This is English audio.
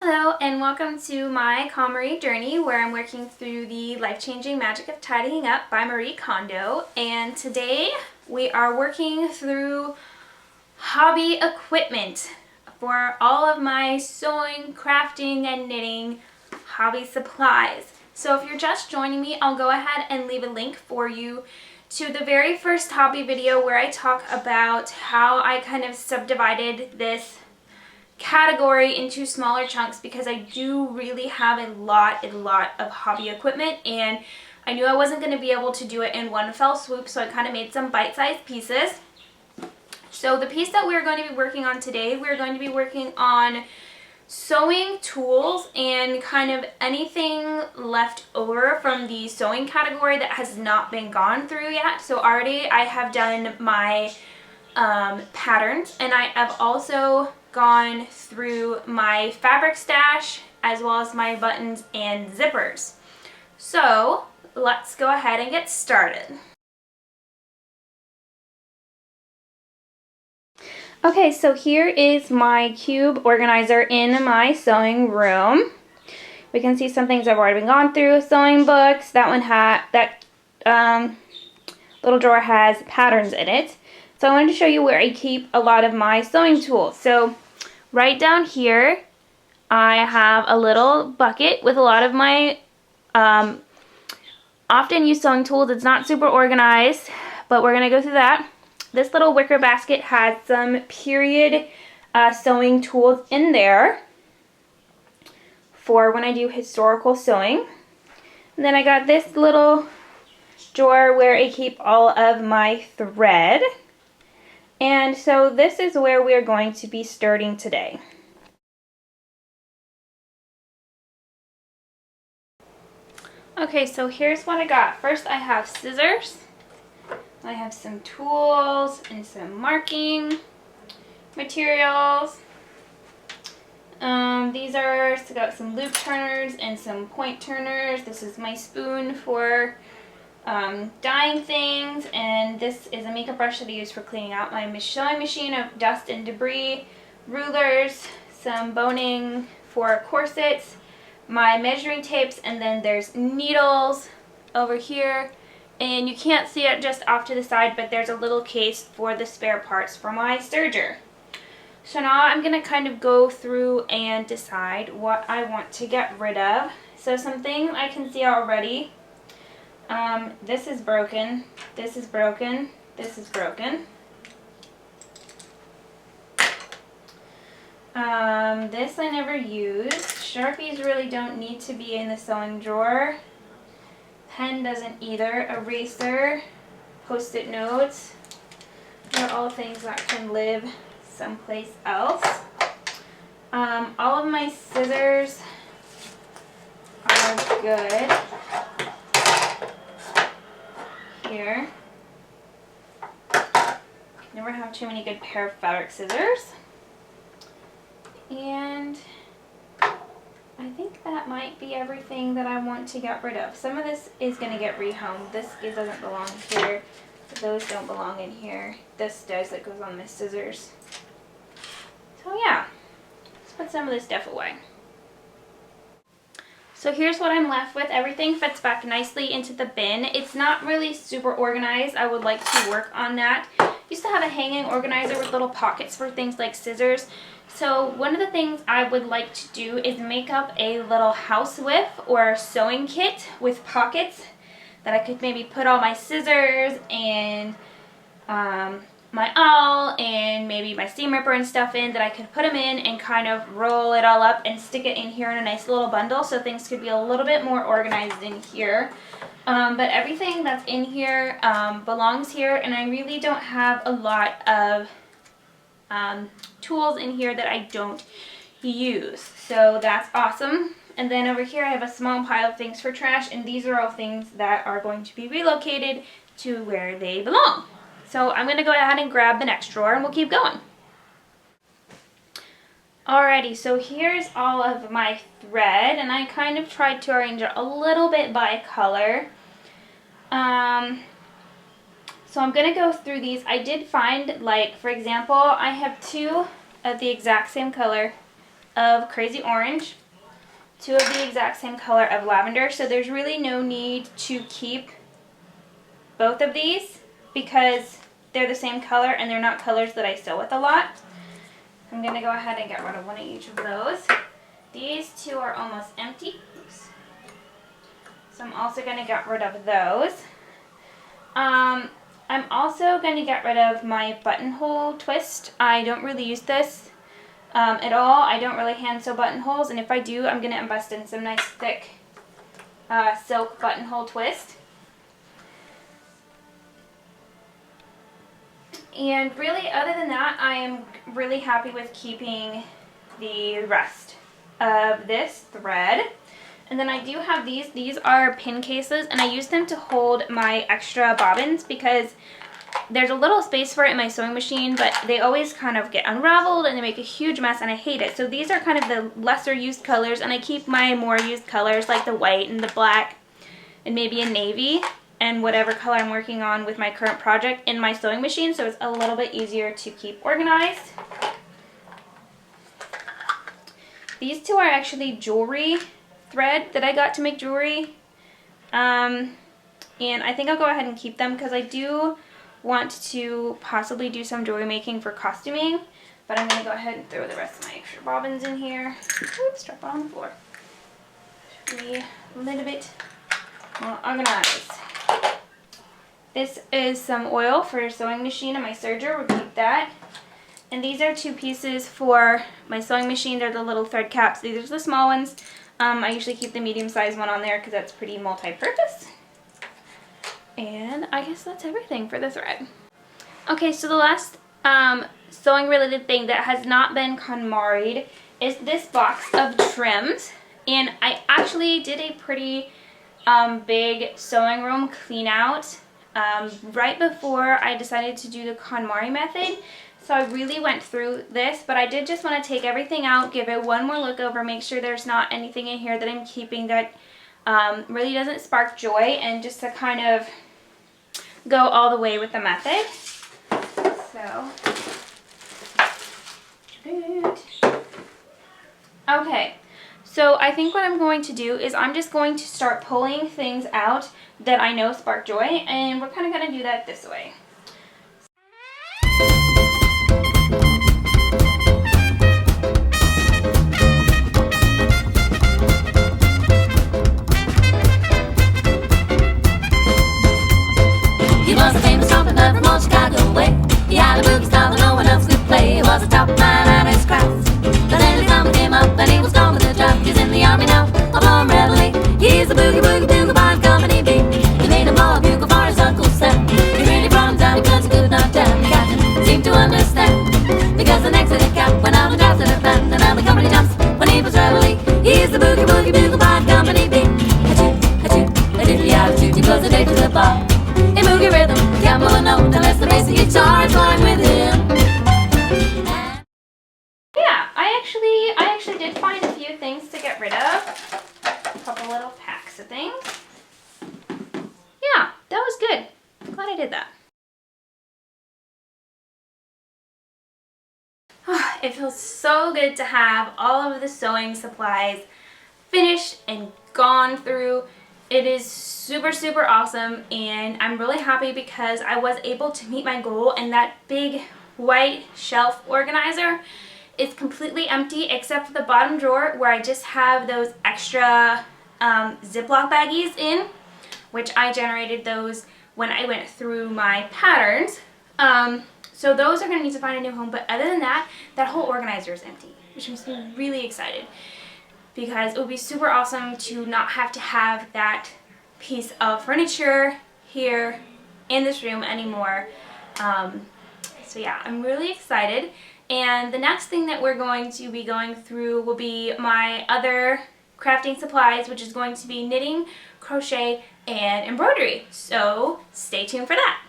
Hello and welcome to my Konmari journey where I'm working through the life-changing magic of tidying up by Mari Kondo, and today we are working through hobby equipment for all of my sewing, crafting, and knitting hobby supplies. So if you're just joining me, I'll go ahead and leave a link for you to the very first hobby video where I talk about how I kind of subdivided this category into smaller chunks because I do really have a lot of hobby equipment, and I knew I wasn't going to be able to do it in one fell swoop, so I kind of made some bite-sized pieces. So the piece that we're going to be working on today, we're going to be working on sewing tools and kind of anything left over from the sewing category that has not been gone through yet. So already I have done my patterns, and I have also gone through my fabric stash as well as my buttons and zippers. So let's go ahead and get started. Okay, so here is my cube organizer in my sewing room. We can see some things I've already been gone through. Sewing books, that one had, that little drawer has patterns in it. So I wanted to show you where I keep a lot of my sewing tools. So right down here, I have a little bucket with a lot of my often used sewing tools. It's not super organized, but we're going to go through that. This little wicker basket has some period sewing tools in there for when I do historical sewing. And then I got this little drawer where I keep all of my thread. And so this is where we're going to be starting today. Okay, so here's what I got. First I have scissors. I have some tools and some marking materials. These are, so got some loop turners and some point turners. This is my spoon for dyeing things, and this is a makeup brush that I use for cleaning out my sewing machine of dust and debris, rulers, some boning for corsets, my measuring tapes, and then there's needles over here, and you can't see it just off to the side, but there's a little case for the spare parts for my serger. So now I'm going to kind of go through and decide what I want to get rid of. So some things I can see already. This is broken, this is broken, this is broken. This I never used. Sharpies really don't need to be in the sewing drawer. Pen doesn't either. Eraser, post-it notes. They're all things that can live someplace else. All of my scissors are good. Here. Never have too many good pair of fabric scissors. And I think that might be everything that I want to get rid of. Some of this is going to get rehomed. This doesn't belong here. Those don't belong in here. This does, that goes on the scissors. So yeah, let's put some of this stuff away. So here's what I'm left with. Everything fits back nicely into the bin. It's not really super organized. I would like to work on that. I used to have a hanging organizer with little pockets for things like scissors. So one of the things I would like to do is make up a little house whip or sewing kit with pockets that I could maybe put all my scissors and my awl and maybe my seam ripper and stuff in, that I could put them in and kind of roll it all up and stick it in here in a nice little bundle, so things could be a little bit more organized in here. But everything that's in here belongs here, and I really don't have a lot of tools in here that I don't use, so that's awesome. And then over here I have a small pile of things for trash, and these are all things that are going to be relocated to where they belong. So I'm going to go ahead and grab the next drawer and we'll keep going. Alrighty, so here's all of my thread, and I kind of tried to arrange it a little bit by color. So I'm going to go through these. I did find, like, for example, I have two of the exact same color of crazy orange, 2 of the exact same color of lavender. So there's really no need to keep both of these because they're the same color and they're not colors that I sew with a lot. I'm going to go ahead and get rid of one of each of those. These 2 are almost empty. Oops. So I'm also going to get rid of those. I'm also going to get rid of my buttonhole twist. I don't really use this at all. I don't really hand sew buttonholes, and if I do, I'm going to invest in some nice thick silk buttonhole twist. And really, other than that, I am really happy with keeping the rest of this thread. And then I do have these. These are pin cases, and I use them to hold my extra bobbins because there's a little space for it in my sewing machine, but they always kind of get unraveled and they make a huge mess, and I hate it. So these are kind of the lesser used colors, and I keep my more used colors like the white and the black and maybe a navy and whatever color I'm working on with my current project in my sewing machine, so it's a little bit easier to keep organized. These 2 are actually jewelry thread that I got to make jewelry, and I think I'll go ahead and keep them because I do want to possibly do some jewelry making for costuming, but I'm going to go ahead and throw the rest of my extra bobbins in here. Oops, drop it on the floor. Should be a little bit more organized. This is some oil for your sewing machine and my serger. We'll keep that. And these are 2 pieces for my sewing machine. They're the little thread caps. These are the small ones. I usually keep the medium-sized one on there because that's pretty multi-purpose. And I guess that's everything for the thread. Okay, so the last sewing-related thing that has not been Konmari'd is this box of trims. And I actually did a pretty big sewing room clean out right before I decided to do the KonMari method. So I really went through this, but I did just want to take everything out, give it one more look over, make sure there's not anything in here that I'm keeping that really doesn't spark joy, and just to kind of go all the way with the method. So, okay. So I think what I'm going to do is I'm just going to start pulling things out that I know spark joy, and we're kind of going to do that this way. He was a famous trumpet from old Chicago way. He had a boogie style that no one else could play. He was a top man at his craft. But then his number came up and he was gone with the draft. He's in the army now, a blowing reveille. He's a boogie woogie bugle by company B. He made a blow a bugle for his Uncle Sam. He really brought him down because he could not tell. The captain seemed to understand, because the next day cap went out and drafted a band. And now the company jumps when he was reveille. He's the boogie woogie bugle by company B. A diddly attitude, he blows the day to the bar. In boogie rhythm, can't blow a note unless the bass guitar is going with him. Yeah, I actually did find a few things to get rid of. A couple little packs of things. Yeah, that was good. I'm glad I did that. It feels so good to have all of the sewing supplies finished and gone through. It is super, super awesome, and I'm really happy because I was able to meet my goal, and that big white shelf organizer is completely empty except for the bottom drawer where I just have those extra Ziploc baggies in, which I generated those when I went through my patterns. So those are going to need to find a new home, but other than that, that whole organizer is empty, which makes me really excited because it would be super awesome to not have to have that piece of furniture here in this room anymore. So yeah, I'm really excited. And the next thing that we're going to be going through will be my other crafting supplies, which is going to be knitting, crochet, and embroidery. So stay tuned for that.